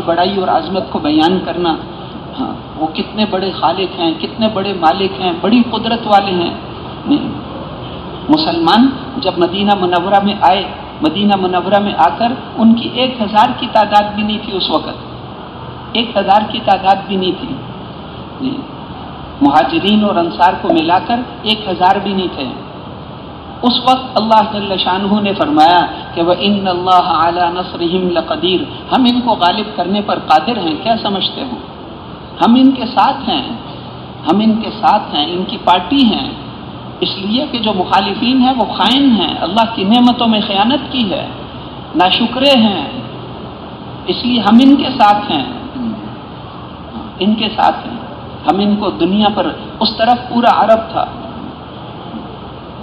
بڑائی اور عظمت کو بیان کرنا. ہاں وہ کتنے بڑے خالق ہیں، کتنے بڑے مالک ہیں، بڑی قدرت والے ہیں. مسلمان جب مدینہ منورہ میں آئے، مدینہ منورہ میں آ کر ان کی 1000 کی تعداد بھی نہیں تھی اس وقت، 1000 کی تعداد بھی نہیں تھی. مہاجرین اور انصار کو ملا کر 1000 بھی نہیں تھے. اس وقت اللہ جل شانہ نے فرمایا کہ وَإِنَّ اللَّهَ عَلَى نَصْرِهِمْ لَقَدِيرٌ، ہم ان کو غالب کرنے پر قادر ہیں. کیا سمجھتے ہو؟ ہم ان کے ساتھ ہیں، ہم ان کے ساتھ ہیں، ان کی پارٹی ہیں. اس لیے کہ جو مخالفین ہیں وہ خائن ہیں، اللہ کی نعمتوں میں خیانت کی ہے، ناشکرے ہیں. اس لیے ہم ان کے ساتھ ہیں، ان کے ساتھ ہیں. ہم ان کو دنیا پر اس طرف پورا عرب تھا.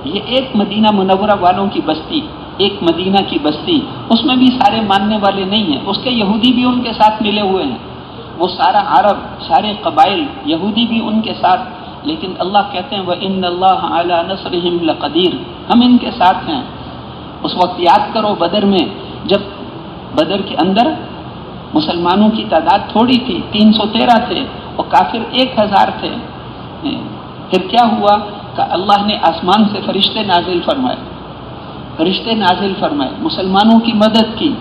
یہ ایک مدینہ منورہ والوں کی بستی، ایک مدینہ کی بستی، اس میں بھی سارے ماننے والے نہیں ہیں. اس کے یہودی بھی ان کے ساتھ ملے ہوئے ہیں، وہ سارا عرب، سارے قبائل یہودی بھی ان کے ساتھ. لیکن اللہ کہتے ہیں وَإِنَّ اللَّهَ عَلَى نَصْرِهِمْ لَقَدِيرٌ، ہم ان کے ساتھ ہیں. اس وقت یاد کرو بدر میں، جب بدر کے اندر مسلمانوں کی تعداد تھوڑی تھی، 313 تھے اور کافر 1000 تھے. پھر کیا ہوا کہ اللہ نے آسمان سے فرشتے نازل فرمائے، فرشتے نازل فرمائے، مسلمانوں کی مدد کی.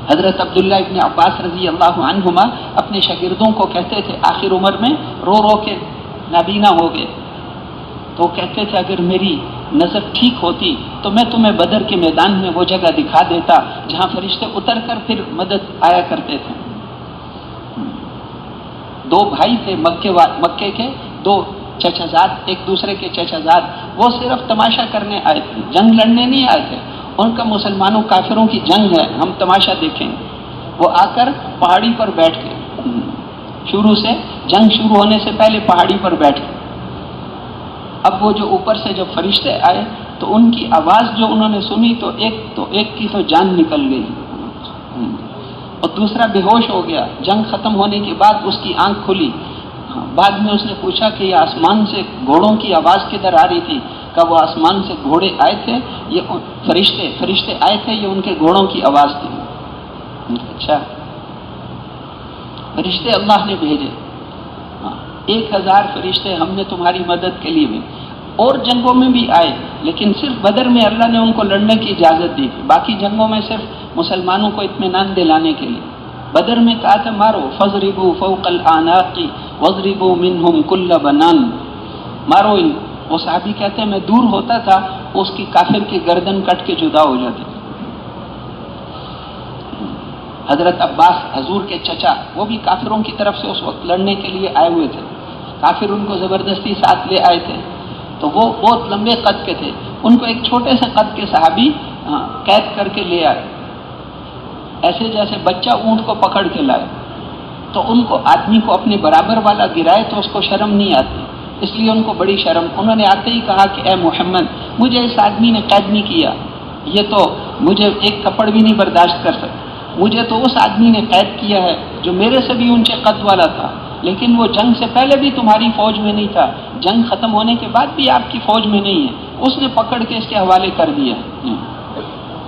حضرت عبداللہ ابن عباس رضی اللہ عنہما اپنے شاگردوں کو کہتے تھے، آخر عمر میں رو رو کے نابینا ہو گئے، تو کہتے تھے اگر میری نظر ٹھیک ہوتی تو میں تمہیں بدر کے میدان میں وہ جگہ دکھا دیتا جہاں فرشتے اتر کر پھر مدد آیا کرتے تھے. 2 بھائی تھے مکے کے، 2 چچا زاد، ایک دوسرے کے چچا زاد، وہ صرف تماشا کرنے آئے تھے، جنگ لڑنے نہیں آئے تھے. ان کا مسلمانوں کافروں کی جنگ ہے، ہم تماشا دیکھیں. وہ آ کر پہاڑی پر بیٹھ گئے، شروع سے جنگ شروع ہونے سے پہلے پہاڑی پر بیٹھ گئے. اب وہ جو اوپر سے جب فرشتے آئے تو ان کی آواز جو انہوں نے سنی تو ایک کی تو جان نکل گئی اور دوسرا بے ہوش ہو گیا. جنگ ختم ہونے کے بعد اس کی آنکھ کھلی. بعد میں اس نے پوچھا کہ یہ آسمان سے گھوڑوں کی آواز کدھر آ رہی تھی؟ کہ وہ آسمان سے گھوڑے آئے تھے، یہ فرشتے آئے تھے، یہ ان کے گھوڑوں کی آواز تھی. اچھا، فرشتے اللہ نے بھیجے، 1000 فرشتے ہم نے تمہاری مدد کے لیے بھی. اور جنگوں میں بھی آئے، لیکن صرف بدر میں اللہ نے ان کو لڑنے کی اجازت دی تھی، باقی جنگوں میں صرف مسلمانوں کو اطمینان دلانے کے لیے. بدر میں کہا تھا مارو فضربوا فوق الاعناق واضربوا منهم كل بنان، مارو ان. وہ صحابی کہتے ہیں میں دور ہوتا تھا، اس کی کافر کی گردن کٹ کے جدا ہو جاتی. حضرت عباس حضور کے چچا، وہ بھی کافروں کی طرف سے اس وقت لڑنے کے لیے آئے ہوئے تھے. کافر ان کو زبردستی ساتھ لے آئے تھے، تو وہ بہت لمبے قد کے تھے. ان کو ایک چھوٹے سے قد کے صحابی قید کر کے لے آئے، ایسے جیسے بچہ اونٹ کو پکڑ کے لائے. تو ان کو آدمی کو اپنے برابر والا گرائے تو اس کو شرم نہیں آتی، اس لیے ان کو بڑی شرم. انہوں نے آتے ہی کہا کہ اے محمد، مجھے اس آدمی نے قید نہیں کیا، یہ تو مجھے ایک تھپڑ بھی نہیں برداشت کر سکتا. مجھے تو اس آدمی نے قید کیا ہے جو میرے سے بھی اونچے قد والا تھا، لیکن وہ جنگ سے پہلے بھی تمہاری فوج میں نہیں تھا، جنگ ختم ہونے کے بعد بھی آپ کی فوج میں نہیں ہے. اس نے پکڑ کے اس کے حوالے کر دیا.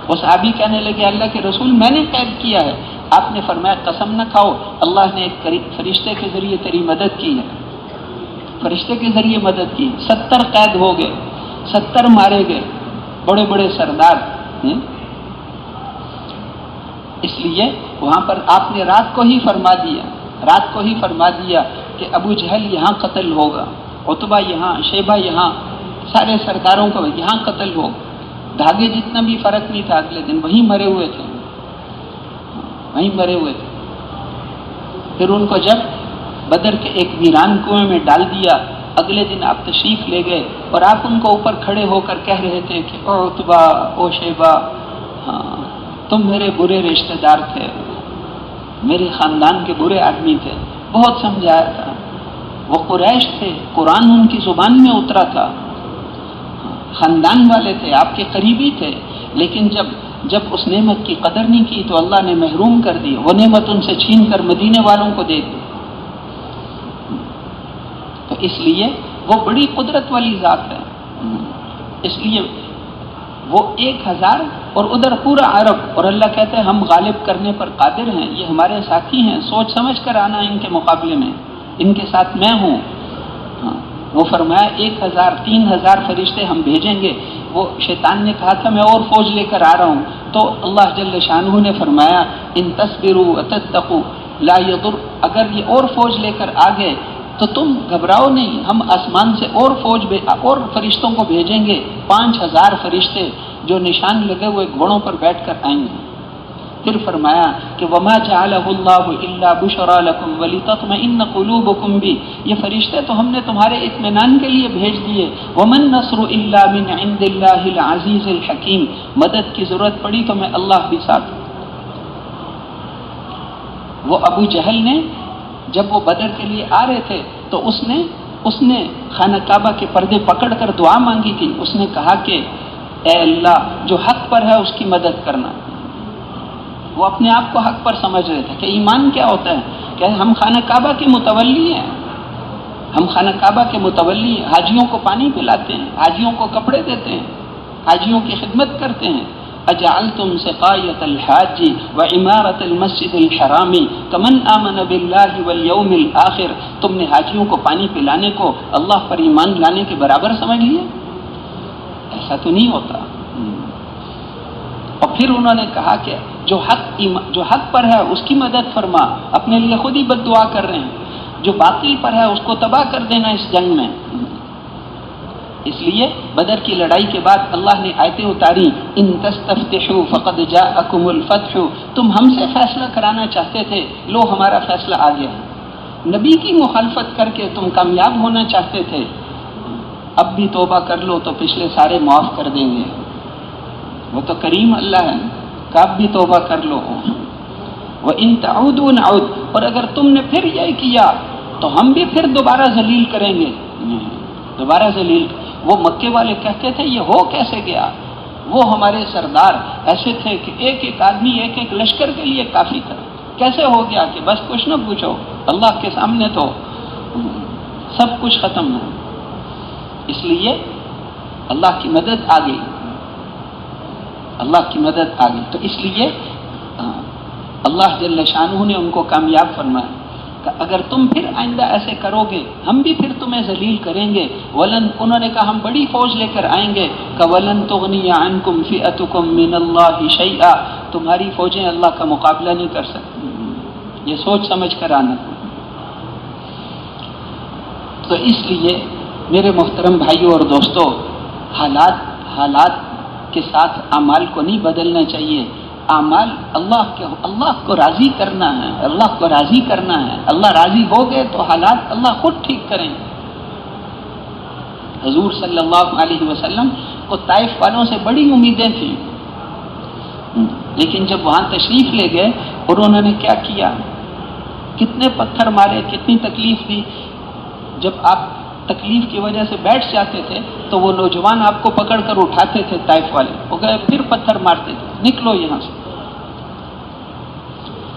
وہ صحابی کہنے لگے اللہ کے رسول میں نے قید کیا ہے. آپ نے فرمایا قسم نہ کھاؤ، اللہ نے ایک فرشتے کے ذریعے تیری مدد کی ہے، فرشتے کے ذریعے مدد کی. 70 قید ہو گئے، 70 مارے گئے، بڑے بڑے سردار. اس لیے وہاں پر آپ نے رات کو ہی فرما دیا کہ ابو جہل یہاں قتل ہوگا، عتبہ یہاں، شیبہ یہاں، سارے سرداروں کو یہاں قتل ہوگا. دھاگے جتنا بھی فرق نہیں تھا، اگلے دن وہیں مرے ہوئے تھے. پھر ان کو جب بدر کے ایک ویران کنویں میں ڈال دیا، اگلے دن آپ تشریف لے گئے اور آپ ان کو اوپر کھڑے ہو کر کہہ رہے تھے کہ او عتبہ، او شیبہ، ہاں تم میرے برے رشتہ دار تھے، میرے خاندان کے برے آدمی تھے. بہت سمجھایا تھا. وہ قریش تھے، قرآن ان کی زبان میں اترا تھا، خاندان والے تھے، آپ کے قریبی تھے، لیکن جب اس نعمت کی قدر نہیں کی تو اللہ نے محروم کر دی. وہ نعمت ان سے چھین کر مدینے والوں کو دے دی. تو اس لیے وہ بڑی قدرت والی ذات ہے. اس لیے وہ 1000 اور ادھر پورا عرب، اور اللہ کہتے ہیں ہم غالب کرنے پر قادر ہیں، یہ ہمارے ساتھی ہیں، سوچ سمجھ کر آنا ان کے مقابلے میں، ان کے ساتھ میں ہوں۔ ہاں، وہ فرمایا 1000 3000 فرشتے ہم بھیجیں گے۔ وہ شیطان نے کہا تھا میں اور فوج لے کر آ رہا ہوں، تو اللہ جل شانہ نے فرمایا ان تصبروا وتتقوا لا یضر، اگر یہ اور فوج لے کر آ گئے تو تم گھبراؤ نہیں، ہم آسمان سے اور فرشتوں کو بھیجیں گے، 5000 فرشتے جو نشان لگے ہوئے گھوڑوں پر بیٹھ کر آئیں گے۔ پھر فرمایا کہ وما جعلہ اللہ الا بشرا لکم ولتطمئن قلوبکم بھی، یہ فرشتے تو ہم نے تمہارے اطمینان کے لیے بھیج دیے۔ ومن نصر الا من عند اللہ العزیز الحکیم، مدد کی ضرورت پڑی تو میں اللہ بھی ساتھ ہوں۔ وہ ابو جہل نے جب وہ بدر کے لیے آ رہے تھے تو اس نے خانہ کعبہ کے پردے پکڑ کر دعا مانگی تھی۔ اس نے کہا کہ اے اللہ جو حق پر ہے اس کی مدد کرنا۔ وہ اپنے آپ کو حق پر سمجھ رہے تھے کہ ایمان کیا ہوتا ہے، کہ ہم خانہ کعبہ کے متولی ہیں، ہم خانہ کعبہ کے متولی ہیں، حاجیوں کو پانی پلاتے ہیں، حاجیوں کو کپڑے دیتے ہیں، حاجیوں کی خدمت کرتے ہیں۔ اجعلتم سقایۃ الحاج وعمارۃ المسجد الحرام کمن آمن باللہ والیوم الآخر، تم نے حاجیوں کو پانی پلانے کو اللہ پر ایمان لانے کے برابر سمجھ لیا؟ ایسا تو نہیں ہوتا۔ اور پھر انہوں نے کہا کہ جو حق پر ہے اس کی مدد فرما، اپنے لیے خود ہی بد دعا کر رہے ہیں، جو باطل پر ہے اس کو تباہ کر دینا اس جنگ میں۔ اس لیے بدر کی لڑائی کے بعد اللہ نے آیتیں اتاری ان تستفتحوا فقد جاءکم الفتح، تم ہم سے فیصلہ کرانا چاہتے تھے، لو ہمارا فیصلہ آ گیا۔ نبی کی مخالفت کر کے تم کامیاب ہونا چاہتے تھے، اب بھی توبہ کر لو تو پچھلے سارے معاف کر دیں گے۔ وہ تو کریم اللہ ہے کہ اب بھی توبہ کر لو۔ وَإِن تَعُودُوا نَعُودْ، اور اگر تم نے پھر یہ کیا تو ہم بھی پھر دوبارہ ذلیل کریں گے، دوبارہ ذلیل۔ وہ مکے والے کہتے تھے یہ ہو کیسے گیا؟ وہ ہمارے سردار ایسے تھے کہ ایک ایک آدمی ایک ایک لشکر کے لیے کافی تھا، کیسے ہو گیا کہ بس کچھ نہ پوچھو، اللہ کے سامنے تو سب کچھ ختم ہے۔ اس لیے اللہ کی مدد آ گئی، اللہ کی مدد آ گئی۔ تو اس لیے اللہ جل شانہ نے ان کو کامیاب فرمایا کہ اگر تم پھر آئندہ ایسے کرو گے ہم بھی پھر تمہیں ذلیل کریں گے۔ ولن، انہوں نے کہا ہم بڑی فوج لے کر آئیں گے کہ ولن تغنی عنکم فئتکم من اللہ شیئا، تمہاری فوجیں اللہ کا مقابلہ نہیں کر سکتی۔ یہ سوچ سمجھ کر آنا۔ تو اس لیے میرے محترم بھائیوں اور دوستوں، حالات کے ساتھ اعمال کو نہیں بدلنا چاہیے۔ اعمال اللہ کو راضی کرنا ہے، اللہ کو راضی کرنا ہے۔ اللہ راضی ہو گئے تو حالات اللہ خود ٹھیک کریں گے۔ حضور صلی اللہ علیہ وسلم کو طائف والوں سے بڑی امیدیں تھیں، لیکن جب وہاں تشریف لے گئے اور انہوں نے کیا کیا، کتنے پتھر مارے، کتنی تکلیف دی۔ جب آپ تکلیف کی وجہ سے بیٹھ جاتے تھے تو وہ نوجوان آپ کو پکڑ کر اٹھاتے تھے، طائف والے، وہ گئے پھر پتھر مارتے تھے، نکلو یہاں سے۔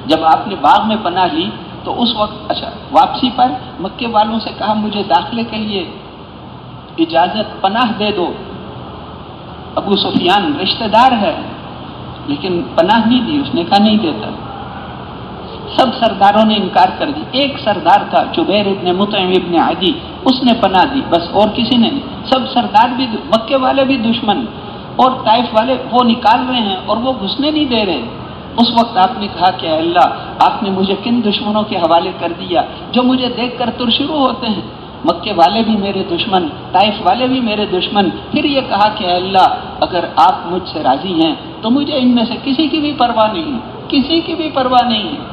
جب آپ نے باغ میں پناہ لی تو اس وقت واپسی پر مکے والوں سے کہا مجھے داخلے کے لیے اجازت، پناہ دے دو۔ ابو سفیان رشتہ دار ہے لیکن پناہ نہیں دی، اس نے کہا نہیں دیتا۔ سب سرداروں نے انکار کر دی، ایک سردار تھا جبیر ابن مطعم ابن عدی، اس نے پناہ دی، بس اور کسی نے نہیں۔ سب سردار بھی، مکے والے بھی دشمن اور طائف والے وہ نکال رہے ہیں اور وہ گھسنے نہیں دے رہے۔ اس وقت آپ نے کہا کہ اے اللہ آپ نے مجھے کن دشمنوں کے حوالے کر دیا جو مجھے دیکھ کر شروع ہوتے ہیں، مکے والے بھی میرے دشمن، طائف والے بھی میرے دشمن۔ پھر یہ کہا کہ اے اللہ اگر آپ مجھ سے راضی ہیں تو مجھے ان میں سے کسی کی بھی پرواہ نہیں ہے، کسی کی بھی پرواہ نہیں ہے،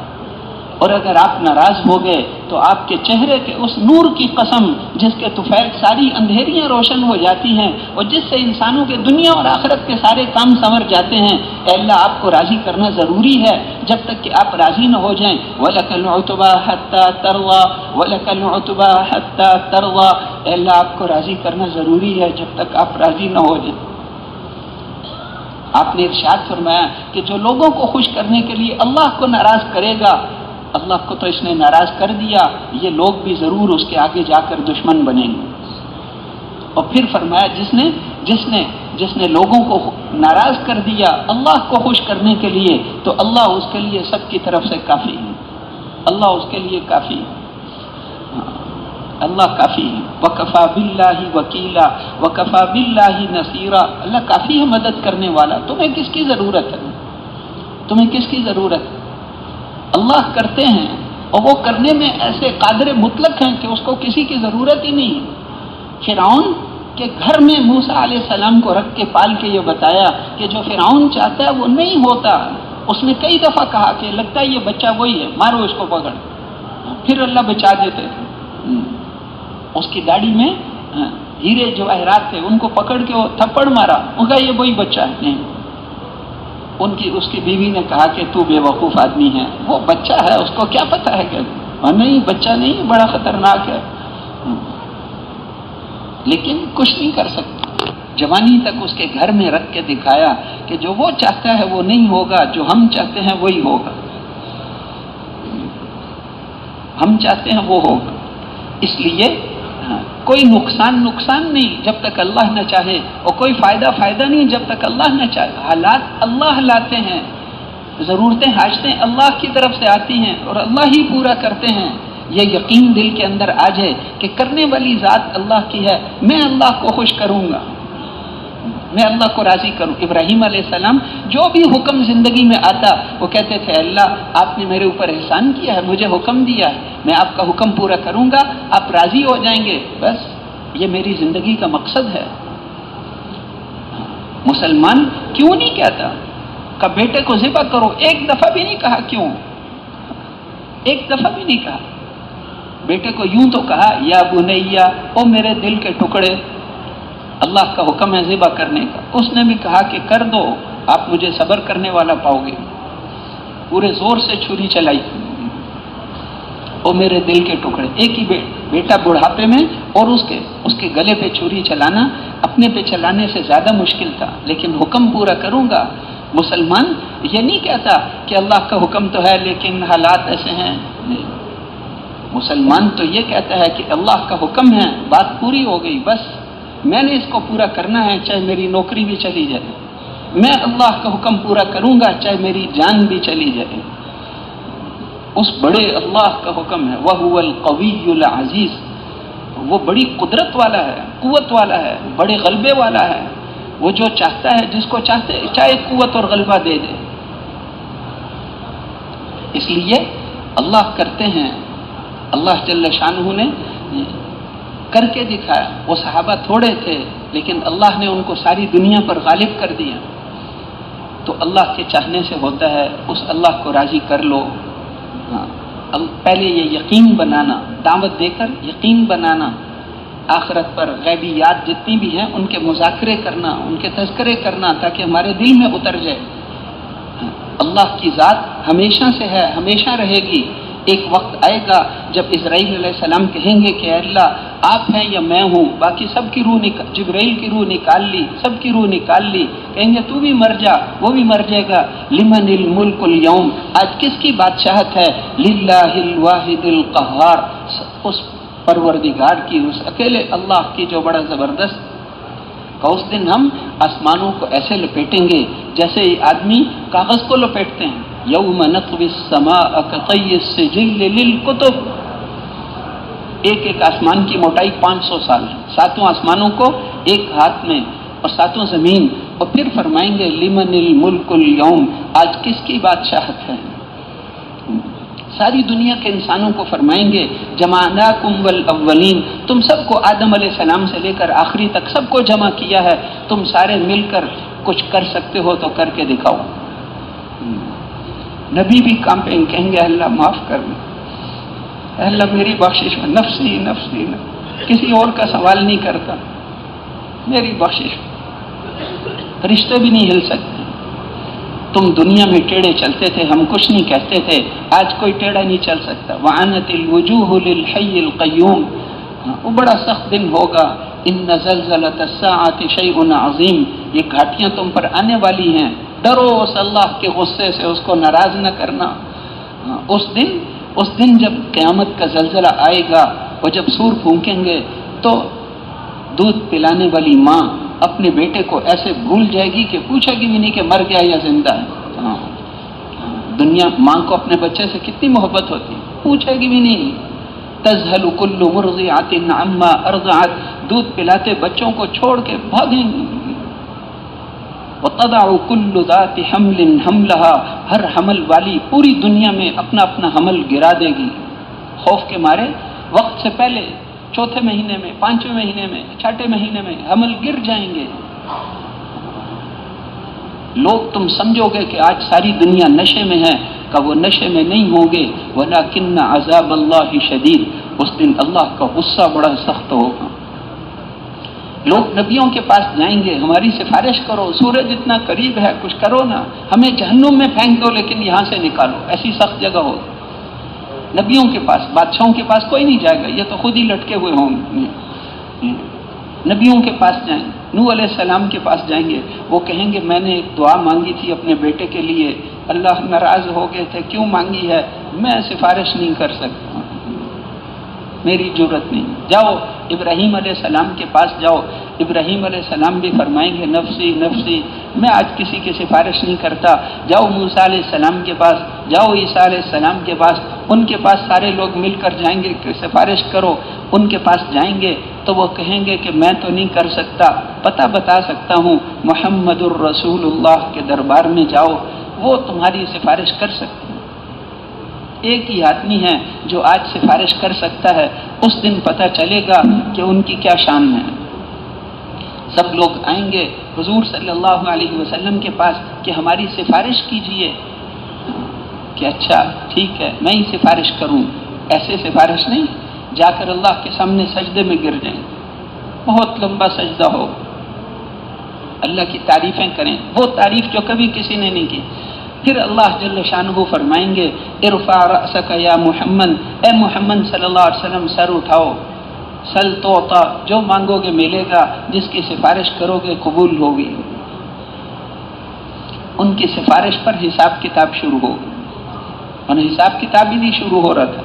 اور اگر آپ ناراض ہو گئے تو آپ کے چہرے کے اس نور کی قسم جس کے طفیل ساری اندھیریاں روشن ہو جاتی ہیں اور جس سے انسانوں کے دنیا اور آخرت کے سارے کام سنور جاتے ہیں، اے اللہ آپ کو راضی کرنا ضروری ہے۔ جب تک کہ آپ راضی نہ ہو جائیں، وَلَكَ الْعُتْبَى حَتَّى تَرْضَى وَلَكَ الْعُتْبَى حَتَّى تَرْضَى، اے اللہ آپ کو راضی کرنا ضروری ہے جب تک آپ راضی نہ ہو جائیں۔ آپ نے ارشاد فرمایا کہ جو لوگوں کو خوش کرنے کے لیے اللہ کو ناراض کرے گا، اللہ کو تو اس نے ناراض کر دیا، یہ لوگ بھی ضرور اس کے آگے جا کر دشمن بنیں گے۔ اور پھر فرمایا جس نے جس نے لوگوں کو ناراض کر دیا اللہ کو خوش کرنے کے لیے، تو اللہ اس کے لیے سب کی طرف سے کافی ہے، اللہ اس کے لیے کافی ہے، اللہ کافی ہے۔ وَكَفَى بِاللَّهِ وَكِيلًا وَكَفَى بِاللَّهِ نَصِيرًا، اللہ کافی ہے مدد کرنے والا۔ تمہیں کس کی ضرورت ہے؟ تمہیں کس کی ضرورت ہے؟ اللہ کرتے ہیں، اور وہ کرنے میں ایسے قادر مطلق ہیں کہ اس کو کسی کی ضرورت ہی نہیں ہے۔ فرعون کے گھر میں موسیٰ علیہ السلام کو رکھ کے پال کے یہ بتایا کہ جو فرعون چاہتا ہے وہ نہیں ہوتا۔ اس نے کئی دفعہ کہا کہ لگتا ہے یہ بچہ وہی ہے، مارو اس کو پکڑ، پھر اللہ بچا دیتے تھے۔ اس کی داڑھی میں ہیرے جواہرات تھے، ان کو پکڑ کے وہ تھپڑ مارا، وہ کہا یہ وہی بچہ ہے۔ نہیں، اس کی بیوی نے کہا کہ تو بے وقوف آدمی ہے، وہ بچہ ہے، اس کو کیا پتا ہے کہ نہیں بچہ نہیں، بڑا خطرناک ہے، لیکن کچھ نہیں کر سکتا۔ جوانی تک اس کے گھر میں رکھ کے دکھایا کہ جو وہ چاہتا ہے وہ نہیں ہوگا، جو ہم چاہتے ہیں وہی ہوگا، ہم چاہتے ہیں وہ ہوگا۔ اس لیے کوئی نقصان نہیں جب تک اللہ نہ چاہے، اور کوئی فائدہ نہیں جب تک اللہ نہ چاہے۔ حالات اللہ لاتے ہیں، ضرورتیں حاجتیں اللہ کی طرف سے آتی ہیں اور اللہ ہی پورا کرتے ہیں۔ یہ یقین دل کے اندر آ جائے کہ کرنے والی ذات اللہ کی ہے، میں اللہ کو خوش کروں گا، میں اللہ کو راضی کروں۔ ابراہیم علیہ السلام جو بھی حکم زندگی میں آتا وہ کہتے تھے اللہ آپ نے میرے اوپر احسان کیا ہے، مجھے حکم دیا ہے، میں آپ کا حکم پورا کروں گا، آپ راضی ہو جائیں گے، بس یہ میری زندگی کا مقصد ہے۔ مسلمان کیوں نہیں کہتا کہ بیٹے کو ذبح کرو؟ ایک دفعہ بھی نہیں کہا، کیوں؟ ایک دفعہ بھی نہیں کہا۔ بیٹے کو یوں تو کہا یا بنیا، او میرے دل کے ٹکڑے، اللہ کا حکم ہے ذبح کرنے کا۔ اس نے بھی کہا کہ کر دو، آپ مجھے صبر کرنے والا پاؤ گے۔ پورے زور سے چھری چلائی، او میرے دل کے ٹکڑے۔ ایک ہی بیٹا بڑھاپے میں، اور اس کے گلے پہ چھری چلانا اپنے پہ چلانے سے زیادہ مشکل تھا، لیکن حکم پورا کروں گا۔ مسلمان یہ نہیں کہتا کہ اللہ کا حکم تو ہے لیکن حالات ایسے ہیں، مسلمان تو یہ کہتا ہے کہ اللہ کا حکم ہے، بات پوری ہو گئی، بس میں نے اس کو پورا کرنا ہے، چاہے میری نوکری بھی چلی جائے، میں اللہ کا حکم پورا کروں گا چاہے میری جان بھی چلی جائے۔ اس بڑے اللہ کا حکم ہے، وَهُوَ الْقَوِيُّ الْعَزِيزُ، وہ بڑی قدرت والا ہے، قوت والا ہے، بڑے غلبے والا ہے، وہ جو چاہتا ہے جس کو چاہے قوت اور غلبہ دے دے۔ اس لیے اللہ کرتے ہیں، اللہ جل شانہ نے کر کے دکھایا۔ وہ صحابہ تھوڑے تھے لیکن اللہ نے ان کو ساری دنیا پر غالب کر دیا۔ تو اللہ کے چاہنے سے ہوتا ہے، اس اللہ کو راضی کر لو۔ پہلے یہ یقین بنانا، دعوت دے کر یقین بنانا، آخرت پر غیبیات جتنی بھی ہیں ان کے مذاکرے کرنا، ان کے تذکرے کرنا تاکہ ہمارے دل میں اتر جائے۔ اللہ کی ذات ہمیشہ سے ہے، ہمیشہ رہے گی۔ ایک وقت آئے گا جب اسرائیل علیہ السلام کہیں گے کہ اے اللہ آپ ہیں یا میں ہوں، باقی سب کی روح جبرائیل کی روح نکال لی، سب کی روح نکال لی، کہیں گے تو بھی مر جا، وہ بھی مر جائے گا۔ لمن الملک اليوم، آج کس کی بادشاہت ہے؟ للہ الواحد القہار، اس پروردگار کی، اس اکیلے اللہ کی جو بڑا زبردست۔ اس دن ہم آسمانوں کو ایسے لپیٹیں گے جیسے آدمی کاغذ کو لپیٹتے ہیں۔ یوم نطوی السماء کطی السجل للکتب، ایک آسمان کی موٹائی 500 سال ہے، 7 آسمانوں کو ایک ہاتھ میں اور 7 زمین، اور پھر فرمائیں گے لمن الملک اليوم، آج کس کی بادشاہت ہے؟ ساری دنیا کے انسانوں کو فرمائیں گے جمعناکم والاولین، تم سب کو آدم علیہ السلام سے لے کر آخری تک سب کو جمع کیا ہے، تم سارے مل کر کچھ کر سکتے ہو تو کر کے دکھاؤ۔ نبی بھی کانپیں گے، کہیں گے اللہ معاف کر دے، اللہ میری بخشش، نفسی نفسی، کسی اور کا سوال نہیں کرتا، میری بخشش۔ فرشتے بھی نہیں ہل سکتے۔ تم دنیا میں ٹیڑھے چلتے تھے، ہم کچھ نہیں کہتے تھے، آج کوئی ٹیڑھا نہیں چل سکتا۔ وعنت الوجوہ للحی القیوم، وہ بڑا سخت دن ہوگا۔ ان زلزلۃ الساعۃ شیء عظیم، یہ گھاٹیاں تم پر آنے والی ہیں، ڈرو اس اللہ کے غصے سے، اس کو ناراض نہ کرنا۔ اس دن جب قیامت کا زلزلہ آئے گا، اور جب سور پھونکیں گے تو دودھ پلانے والی ماں اپنے بیٹے کو ایسے بھول جائے گی کہ پوچھے گی بھی نہیں کہ مر گیا یا زندہ ہے. دنیا ماں کو اپنے بچے سے کتنی محبت ہوتی ہے، پوچھے گی بھی نہیں. تذہل کل مرضعۃ عما ارضعت، دودھ پلاتے بچوں کو چھوڑ کے بھاگیں گی. وتضع كل ذات حمل حملها، ہر حمل والی پوری دنیا میں اپنا اپنا حمل گرا دے گی، خوف کے مارے وقت سے پہلے چوتھے مہینے میں، پانچویں مہینے میں، چھٹے مہینے میں حمل گر جائیں گے. لوگ تم سمجھو گے کہ آج ساری دنیا نشے میں ہے، کہ وہ نشے میں نہیں ہوں گے. وَلَكِنَّ عَذَابَ اللَّهِ شَدِيدٌ، اس دن اللہ کا غصہ بڑا سخت ہوگا. لوگ نبیوں کے پاس جائیں گے، ہماری سفارش کرو، سورج اتنا قریب ہے، کچھ کرو نا، ہمیں جہنم میں پھینک دو لیکن یہاں سے نکالو، ایسی سخت جگہ ہو. نبیوں کے پاس، بادشاہوں کے پاس کوئی نہیں جائے گا، یہ تو خود ہی لٹکے ہوئے ہوں گے. نبیوں کے پاس جائیں، نوح علیہ السلام کے پاس جائیں گے، وہ کہیں گے میں نے ایک دعا مانگی تھی اپنے بیٹے کے لیے، اللہ ناراض ہو گئے تھے، کیوں مانگی ہے؟ میں سفارش نہیں کر سکتا، میری جرت نہیں. جاؤ ابراہیم علیہ السلام کے پاس جاؤ، ابراہیم علیہ السلام بھی فرمائیں گے نفسی نفسی، میں آج کسی کی سفارش نہیں کرتا. جاؤ موسیٰ علیہ السلام کے پاس، جاؤ عیسیٰ علیہ السلام کے پاس، ان کے پاس سارے لوگ مل کر جائیں گے کہ سفارش کرو. ان کے پاس جائیں گے تو وہ کہیں گے کہ میں تو نہیں کر سکتا، پتہ بتا سکتا ہوں، محمد الرسول اللہ کے دربار میں جاؤ، وہ تمہاری سفارش کر سکتے ہیں. ایک ہی آدمی ہے جو آج سفارش کر سکتا ہے، اس دن پتہ چلے گا کہ ان کی کیا شان ہے. سب لوگ آئیں گے حضور صلی اللہ علیہ وسلم کے پاس کہ ہماری سفارش کیجئے، کہ اچھا ٹھیک ہے میں ہی سفارش کروں. ایسے سفارش نہیں، جا کر اللہ کے سامنے سجدے میں گر جائیں، بہت لمبا سجدہ ہو، اللہ کی تعریفیں کریں، وہ تعریف جو کبھی کسی نے نہیں کی. پھر اللہ جل شانہ فرمائیں گے ارفع رأسک یا محمد، اے محمد صلی اللہ علیہ وسلم سر اٹھاؤ، سل تعطیٰ، جو مانگو گے ملے گا، جس کی سفارش کرو گے قبول ہوگی. ان کی سفارش پر حساب کتاب شروع ہو، اور حساب کتاب ہی نہیں شروع ہو رہا تھا.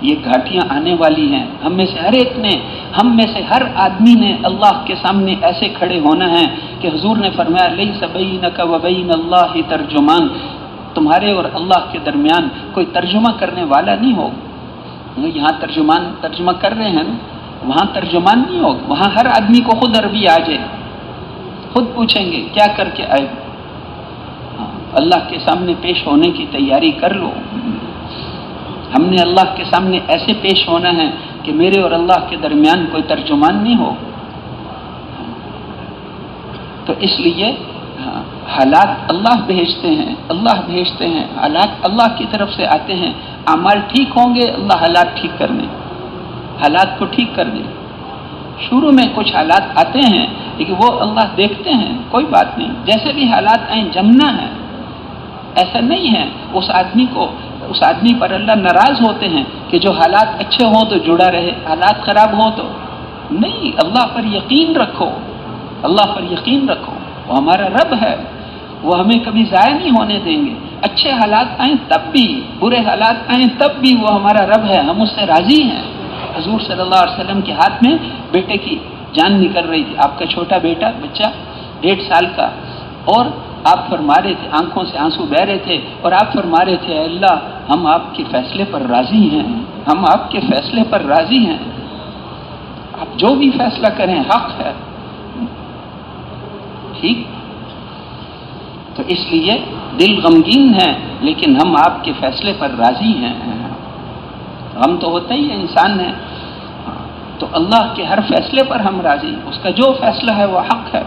یہ گھاٹیاں آنے والی ہیں. ہم میں سے ہر ایک نے، ہم میں سے ہر آدمی نے اللہ کے سامنے ایسے کھڑے ہونا ہے کہ حضور نے فرمایا لیس بینک و بین اللہ ترجمان، تمہارے اور اللہ کے درمیان کوئی ترجمہ کرنے والا نہیں ہوگا. یہاں ترجمہ کر رہے ہیں، وہاں ترجمان نہیں ہوگا. وہاں ہر آدمی کو خود عربی آ جائے، خود پوچھیں گے کیا کر کے آئے. اللہ کے سامنے پیش ہونے کی تیاری کر لو. ہم نے اللہ کے سامنے ایسے پیش ہونا ہے کہ میرے اور اللہ کے درمیان کوئی ترجمان نہیں ہو. تو اس لیے حالات اللہ بھیجتے ہیں، حالات اللہ کی طرف سے آتے ہیں. اعمال ٹھیک ہوں گے، اللہ حالات ٹھیک کرنے، حالات کو ٹھیک کر دیں. شروع میں کچھ حالات آتے ہیں لیکن وہ اللہ دیکھتے ہیں، کوئی بات نہیں، جیسے بھی حالات آئیں جمنا ہے. ایسا نہیں ہے اس آدمی پر اللہ ناراض ہوتے ہیں کہ جو حالات اچھے ہوں تو جڑا رہے، حالات خراب ہوں تو نہیں. اللہ پر یقین رکھو، اللہ پر یقین رکھو، وہ ہمارا رب ہے، وہ ہمیں کبھی ضائع نہیں ہونے دیں گے. اچھے حالات آئیں تب بھی، برے حالات آئیں تب بھی وہ ہمارا رب ہے، ہم اس سے راضی ہیں. حضور صلی اللہ علیہ وسلم کے ہاتھ میں بیٹے کی جان نکل رہی تھی، آپ کا چھوٹا بچہ 1.5 سال کا، اور آپ فرما رہے تھے، آنکھوں سے آنسو بہ رہے تھے، اور آپ فرما رہے تھے اے اللہ ہم آپ کے فیصلے پر راضی ہیں، ہم آپ کے فیصلے پر راضی ہیں، آپ جو بھی فیصلہ کریں حق ہے. ٹھیک، تو اس لیے دل غمگین ہے لیکن ہم آپ کے فیصلے پر راضی ہیں. غم تو ہوتا ہی ہے، انسان ہے، تو اللہ کے ہر فیصلے پر ہم راضی، اس کا جو فیصلہ ہے وہ حق ہے.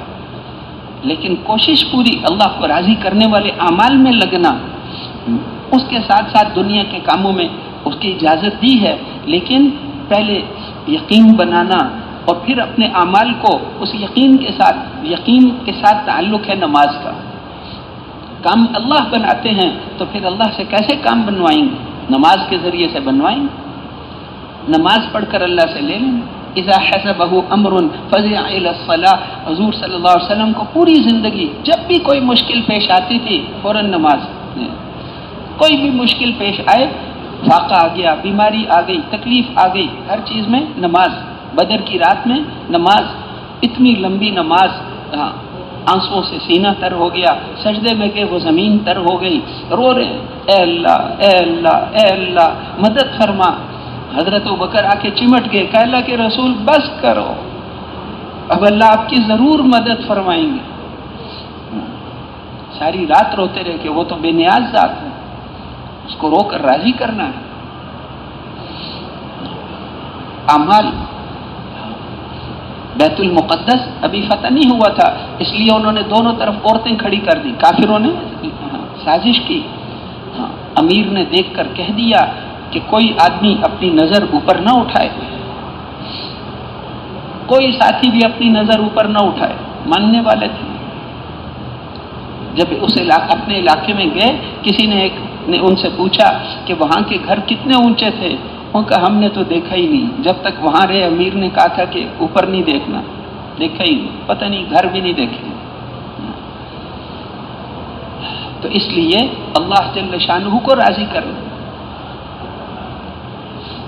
لیکن کوشش پوری اللہ کو راضی کرنے والے اعمال میں لگنا. اس کے ساتھ ساتھ دنیا کے کاموں میں اس کی اجازت دی ہے، لیکن پہلے یقین بنانا اور پھر اپنے اعمال کو اس یقین کے ساتھ تعلق ہے نماز کا. کام اللہ بناتے ہیں تو پھر اللہ سے کیسے کام بنوائیں گے؟ نماز کے ذریعے سے بنوائیں گے. نماز پڑھ کر اللہ سے لے لیں. اذا حسبه امر فزع الى الصلاة، حضور صلی اللہ علیہ وسلم کو پوری زندگی جب بھی کوئی مشکل پیش آتی تھی فوراً نماز. کوئی بھی مشکل پیش آئے، فاقہ آ گیا، بیماری آ گئی، تکلیف آ گئی، ہر چیز میں نماز. بدر کی رات میں نماز، اتنی لمبی نماز، آنسوؤں سے سینہ تر ہو گیا، سجدے میں کہ وہ زمین تر ہو گئی، رو رہے ہیں اے اللہ اے اللہ اے اللہ مدد فرما۔ حضرت ابوبکر آ کے چمٹ گئے، کہ اللہ کے رسول بس کرو، اب اللہ آپ کی ضرور مدد فرمائیں گے۔ ساری رات روتے رہے کہ وہ تو بے نیاز ذات ہے، اس کو رو کر راضی کرنا ہے۔ اعمال بیت المقدس ابھی فتح نہیں ہوا تھا، اس لیے انہوں نے دونوں طرف عورتیں کھڑی کر دی، کافروں نے سازش کی۔ امیر نے دیکھ کر کہہ دیا کہ کوئی آدمی اپنی نظر اوپر نہ اٹھائے، کوئی ساتھی بھی اپنی نظر اوپر نہ اٹھائے، ماننے والے تھے۔ جب اس اپنے علاقے میں گئے، کسی نے ان سے پوچھا کہ وہاں کے گھر کتنے اونچے تھے، انہوں نے کہا ہم نے تو دیکھا ہی نہیں، جب تک وہاں رہے امیر نے کہا تھا کہ اوپر نہیں دیکھنا، دیکھا ہی نہیں، پتہ نہیں گھر بھی نہیں دیکھے۔ تو اس لیے اللہ جل شانہ کو راضی کرنا،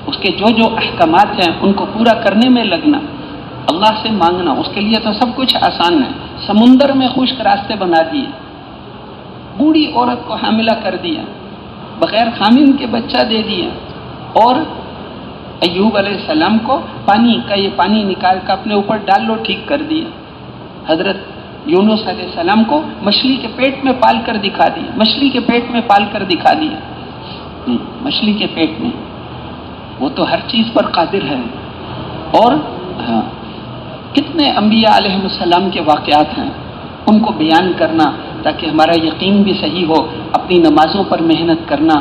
اس کے جو جو احکامات ہیں ان کو پورا کرنے میں لگنا، اللہ سے مانگنا، اس کے لیے تو سب کچھ آسان ہے۔ سمندر میں خشک راستے بنا دیے، بوڑھی عورت کو حاملہ کر دیا، بغیر خامن کے بچہ دے دیا، اور ایوب علیہ السلام کو یہ پانی نکال کر اپنے اوپر ڈال لو، ٹھیک کر دیا۔ حضرت یونس علیہ السلام کو مچھلی کے پیٹ میں پال کر دکھا دیا، مچھلی کے پیٹ میں پال کر دکھا دیا، مچھلی کے پیٹ میں، وہ تو ہر چیز پر قادر ہے۔ اور کتنے انبیاء علیہ السلام کے واقعات ہیں، ان کو بیان کرنا تاکہ ہمارا یقین بھی صحیح ہو، اپنی نمازوں پر محنت کرنا،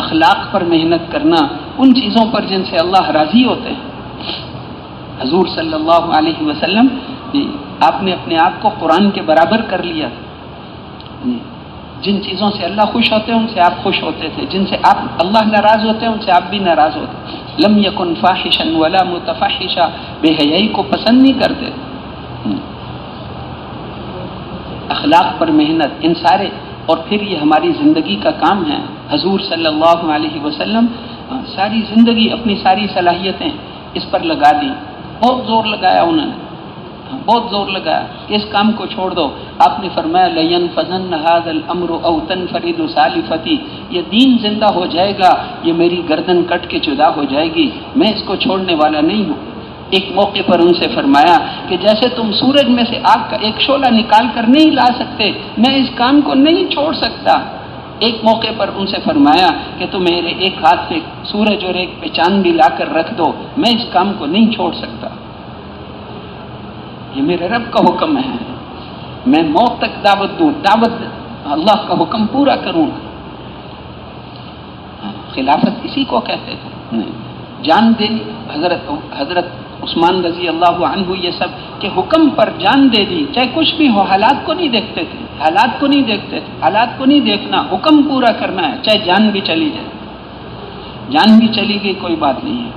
اخلاق پر محنت کرنا، ان چیزوں پر جن سے اللہ راضی ہوتے ہیں۔ حضور صلی اللہ علیہ وسلم آپ نے اپنے آپ کو قرآن کے برابر کر لیا، جن چیزوں سے اللہ خوش ہوتے ہیں ان سے آپ خوش ہوتے تھے، جن سے آپ اللہ ناراض ہوتے ہیں ان سے آپ بھی ناراض ہوتے۔ لم یکن فاحشا ولا متفحشا، بے حیائی کو پسند نہیں کرتے۔ اخلاق پر محنت، ان سارے، اور پھر یہ ہماری زندگی کا کام ہے۔ حضور صلی اللہ علیہ وسلم ساری زندگی اپنی ساری صلاحیتیں اس پر لگا دی، بہت زور لگایا انہوں نے، بہت زور لگایا کہ اس کام کو چھوڑ دو۔ آپ نے فرمایا لَيَنْفَذَنَّ هَذَا الْأَمْرُ أَوْ تَنْفَرِدُ سَالِفَتِي، یہ دین زندہ ہو جائے گا، یہ میری گردن کٹ کے جدا ہو جائے گی، میں اس کو چھوڑنے والا نہیں ہوں۔ ایک موقع پر ان سے فرمایا کہ جیسے تم سورج میں سے آگ کا ایک شعلہ نکال کر نہیں لا سکتے، میں اس کام کو نہیں چھوڑ سکتا۔ ایک موقع پر ان سے فرمایا کہ تم میرے ایک ہاتھ پہ سورج اور ایک پہ چاند بھی لا کر رکھ دو، میں اس کام کو نہیں چھوڑ سکتا، یہ میرے رب کا حکم ہے، میں موت تک دعوت دوں، دعوت اللہ کا حکم پورا کروں۔ خلافت اسی کو کہتے تھے، جان دینی۔ حضرت عثمان رضی اللہ عنہ یہ سب کہ حکم پر جان دے دی، چاہے کچھ بھی ہو، حالات کو نہیں دیکھتے تھے، حالات کو نہیں دیکھتے تھے، حالات کو نہیں دیکھنا، حکم پورا کرنا ہے، چاہے جان بھی چلی جائے، جان بھی چلی گئی کوئی بات نہیں ہے،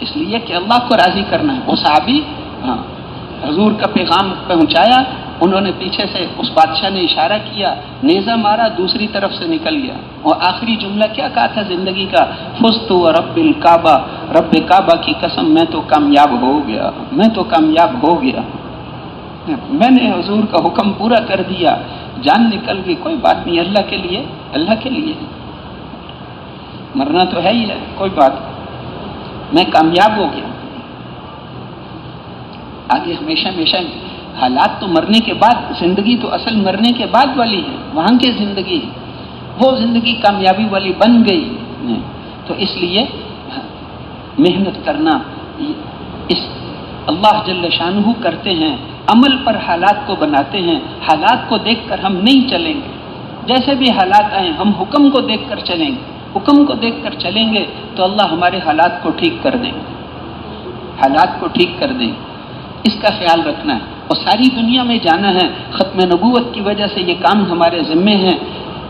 اس لیے کہ اللہ کو راضی کرنا ہے۔ وہ صحابی حضور کا پیغام پہنچایا، انہوں نے پیچھے سے اس بادشاہ نے اشارہ کیا، نیزہ مارا، دوسری طرف سے نکل گیا، اور آخری جملہ کیا کہا تھا زندگی کا؟ فزت ورب الکعبہ، رب کعبہ کی قسم میں تو کامیاب ہو گیا، میں تو کامیاب ہو گیا، میں نے حضور کا حکم پورا کر دیا، جان نکل گئی کوئی بات نہیں، اللہ کے لیے، اللہ کے لیے مرنا تو ہے ہی ہے، کوئی بات نہیں، میں کامیاب ہو گیا۔ آگے ہمیشہ ہمیشہ حالات تو مرنے کے بعد، زندگی تو اصل مرنے کے بعد والی ہے، وہاں کی زندگی ہے، وہ زندگی کامیابی والی بن گئی۔ تو اس لیے محنت کرنا، اس اللہ جل شانہ کرتے ہیں، عمل پر حالات کو بناتے ہیں، حالات کو دیکھ کر ہم نہیں چلیں گے، جیسے بھی حالات آئیں ہم حکم کو دیکھ کر چلیں گے، حکم کو دیکھ کر چلیں گے تو اللہ ہمارے حالات کو ٹھیک کر دیں گے، حالات کو ٹھیک کر دیں گے، اس کا خیال رکھنا ہے۔ اور ساری دنیا میں جانا ہے، ختم نبوت کی وجہ سے یہ کام ہمارے ذمے ہیں۔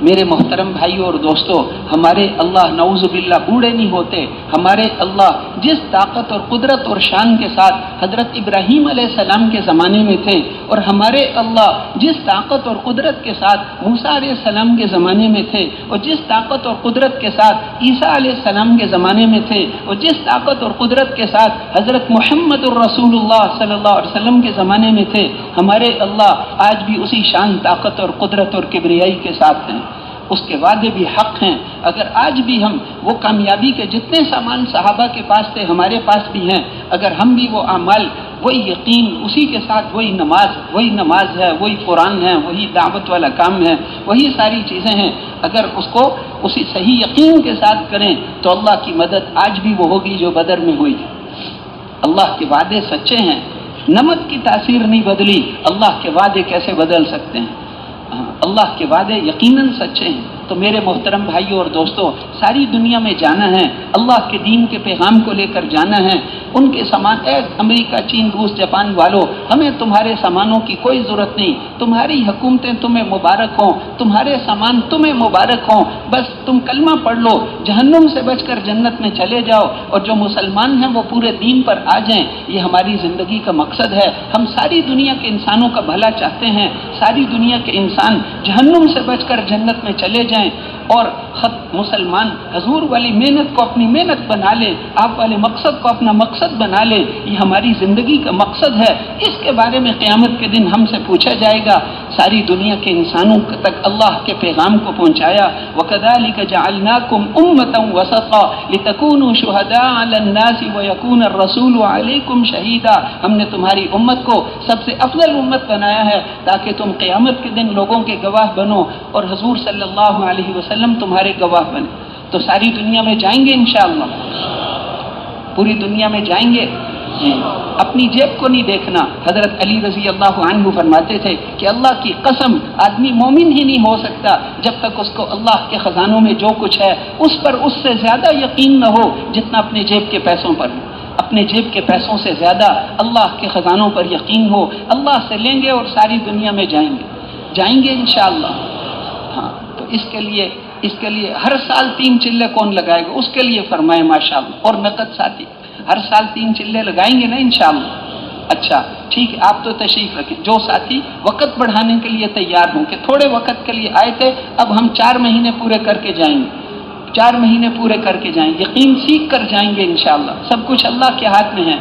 میرے محترم بھائیوں اور دوستوں، ہمارے اللہ نعوذ باللہ بوڑھے نہیں ہوتے، ہمارے اللہ جس طاقت اور قدرت اور شان کے ساتھ حضرت ابراہیم علیہ السلام کے زمانے میں تھے، اور ہمارے اللہ جس طاقت اور قدرت کے ساتھ موسیٰ علیہ السلام کے زمانے میں تھے، اور جس طاقت اور قدرت کے ساتھ عیسیٰ علیہ السلام کے زمانے میں تھے، اور جس طاقت اور قدرت کے ساتھ حضرت محمد الرسول اللہ صلی اللہ علیہ وسلم کے زمانے میں تھے، ہمارے اللہ آج بھی اسی شان، طاقت اور قدرت اور کبریائی کے ساتھ ہیں۔ اس کے وعدے بھی حق ہیں۔ اگر آج بھی ہم وہ کامیابی کے جتنے سامان صحابہ کے پاس تھے ہمارے پاس بھی ہیں، اگر ہم بھی وہ اعمال، وہی یقین، اسی کے ساتھ وہی نماز ہے، وہی قرآن ہے، وہی دعوت والا کام ہے، وہی ساری چیزیں ہیں، اگر اس کو اسی صحیح یقین کے ساتھ کریں تو اللہ کی مدد آج بھی وہ ہوگی جو بدر میں ہوئی۔ اللہ کے وعدے سچے ہیں، نمک کی تاثیر نہیں بدلی، اللہ کے وعدے کیسے بدل سکتے ہیں؟ اللہ کے وعدے یقیناً سچے ہیں۔ تو میرے محترم بھائیوں اور دوستوں، ساری دنیا میں جانا ہے، اللہ کے دین کے پیغام کو لے کر جانا ہے۔ ان کے سامان، اے امریکہ، چین، روس، جاپان والوں، ہمیں تمہارے سامانوں کی کوئی ضرورت نہیں، تمہاری حکومتیں تمہیں مبارک ہوں، تمہارے سامان تمہیں مبارک ہوں، بس تم کلمہ پڑھ لو، جہنم سے بچ کر جنت میں چلے جاؤ، اور جو مسلمان ہیں وہ پورے دین پر آ جائیں۔ یہ ہماری زندگی کا مقصد ہے۔ ہم ساری دنیا کے انسانوں کا بھلا چاہتے ہیں، ساری دنیا کے انسان جہنم سے بچ کر جنت میں چلے جائیں، اور مسلمان حضور والی محنت کو اپنی محنت بنا لے، آپ والے مقصد کو اپنا مقصد بنا لے۔ یہ ہماری زندگی کا مقصد ہے۔ اس کے بارے میں قیامت کے دن ہم سے پوچھا جائے گا۔ ساری دنیا کے انسانوں تک اللہ کے پیغام کو پہنچایا۔ وَكَذَلِكَ جَعَلْنَاكُمْ أُمَّةً وَسَطًا لِتَكُونُوا شُهَدَاءَ عَلَى النَّاسِ وَيَكُونَ الرَّسُولُ عَلَيْكُمْ شَهِيدًا۔ ہم نے تمہاری امت کو سب سے افضل امت بنایا ہے تاکہ تم قیامت کے دن لوگوں کے گواہ بنو، اور حضور صلی اللہ علیہ وسلم تمہارے گواہ بنے۔ تو ساری دنیا میں جائیں گے انشاءاللہ، پوری دنیا میں جائیں گے جی۔ اپنی جیب کو نہیں دیکھنا۔ حضرت علی رضی اللہ عنہ فرماتے تھے کہ اللہ کی قسم، آدمی مومن ہی نہیں ہو سکتا جب تک اس کو اللہ کے خزانوں میں جو کچھ ہے اس پر اس سے زیادہ یقین نہ ہو جتنا اپنے جیب کے پیسوں پر ہو۔ اپنے جیب کے پیسوں سے زیادہ اللہ کے خزانوں پر یقین ہو۔ اللہ سے لیں گے اور ساری دنیا میں جائیں گے انشاءاللہ۔ ہاں، تو اس کے لیے ہر سال 3 چلے کون لگائے گا؟ اس کے لیے فرمائے ماشاءاللہ۔ اور نقد ساتھی ہر سال 3 چلے لگائیں گے نا انشاءاللہ؟ اچھا ٹھیک ہے، آپ تو تشریف رکھیں۔ جو ساتھی وقت بڑھانے کے لیے تیار ہوں کہ تھوڑے وقت کے لیے آئے تھے، اب ہم 4 مہینے پورے کر کے جائیں گے، 4 مہینے پورے کر کے جائیں گے، یقین سیکھ کر جائیں گے انشاءاللہ۔ سب کچھ اللہ کے ہاتھ میں ہے،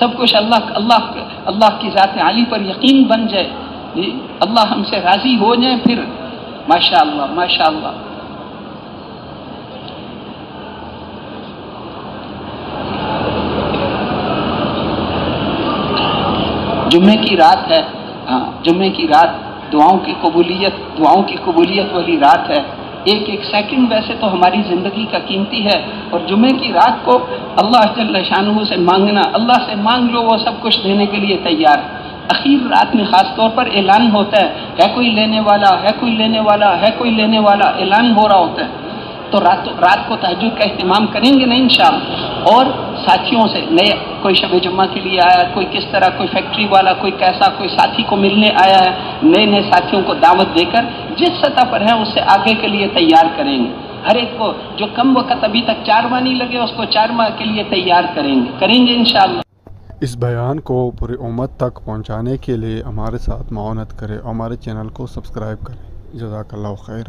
سب کچھ اللہ کی ذات عالی پر یقین بن جائے جی، اللہ ہم سے راضی ہو جائے، پھر ماشاءاللہ ماشاءاللہ۔ جمعے کی رات ہے، ہاں جمعے کی رات دعاؤں کی قبولیت والی رات ہے۔ ایک سیکنڈ ویسے تو ہماری زندگی کا قیمتی ہے، اور جمعے کی رات کو اللہ جل شانہ سے مانگنا، اللہ سے مانگ لو، وہ سب کچھ دینے کے لیے تیار ہے۔ اخیر رات میں خاص طور پر اعلان ہوتا ہے کوئی لینے والا ہے، کوئی لینے والا ہے، کوئی لینے والا، اعلان ہو رہا ہوتا ہے۔ تو رات کو تہجد کا اہتمام کریں گے نا انشاءاللہ، اور ساتھیوں سے نئے، کوئی شب جمعہ کے لیے آیا، کوئی کس طرح، کوئی فیکٹری والا، کوئی کیسا، کوئی ساتھی کو ملنے آیا ہے، نئے ساتھیوں کو دعوت دے کر جس سطح پر ہے اس سے آگے کے لیے تیار کریں گے۔ ہر ایک کو جو کم وقت ابھی تک 4 ماہ نہیں لگے اس کو 4 ماہ کے لیے تیار کریں گے انشاءاللہ۔ اس بیان کو پوری امت تک پہنچانے کے لیے ہمارے ساتھ معاونت کریں اور ہمارے چینل کو سبسکرائب کریں۔ جزاک اللہ خیر۔